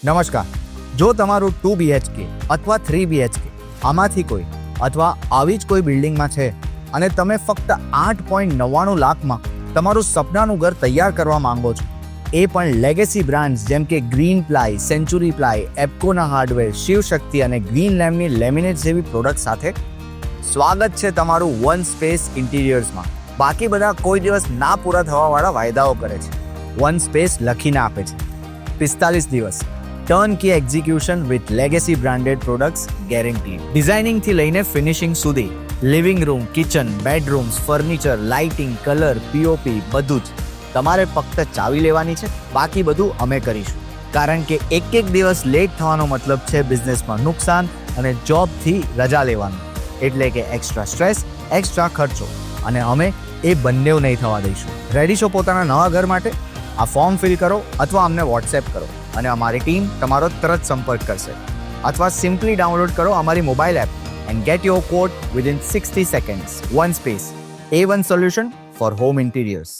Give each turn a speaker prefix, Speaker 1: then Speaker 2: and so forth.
Speaker 1: નમસ્કાર. જો તમારું 2 BHK અથવા 3 BHK આમાંથી કોઈ અથવા આવી જ કોઈ બિલ્ડિંગમાં છે અને તમે ફક્ત 8.99 લાખમાં તમારું સપનાનું ઘર તૈયાર કરવા માંગો છો, એ પણ લેગેસી બ્રાન્ડ્સ જેમ કે ગ્રીન પ્લાય, સેન્ચુરી પ્લાય, એપ્કોના હાર્ડવેર, શિવશક્તિ અને ગ્રીન લેમ્પની લેમિનેટ જેવી પ્રોડક્ટ સાથે, સ્વાગત છે તમારું વન સ્પેસ ઇન્ટિરિયર્સમાં. બાકી બધા કોઈ દિવસ ના પૂરા થવાવાળા વાયદાઓ કરે છે, વન સ્પેસ લખીને આપે છે. 45 દિવસ turnkey execution with legacy branded products guarantee. ડિઝાઇનિંગથી લઈને ફિનિશિંગ સુધી, living room, kitchen, bedrooms, furniture, lighting, colour, POP બધું જ. તમારે ફક્ત ચાવી લેવાની છે, બાકી બધું અમે કરીશું. કારણ કે એક દિવસ લેટ થવાનો મતલબ છે બિઝનેસમાં નુકસાન અને જોબથી રજા લેવાનું. એટલે કે એક્સ્ટ્રા સ્ટ્રેસ, એક્સ્ટ્રા ખર્ચો, અને અમે એ બંને નહીં થવા દઈશું. રેડી છો પોતાના નવા ઘર માટે? આ ફોર્મ ફિલ કરો અથવા અમને વોટ્સએપ કરો અને અમારી ટીમ તમારો તરત સંપર્ક કરશે. અથવા સિમ્પલી ડાઉનલોડ કરો અમારી mobile app and get your code within 60 seconds. One space, A1 solution four home interiors.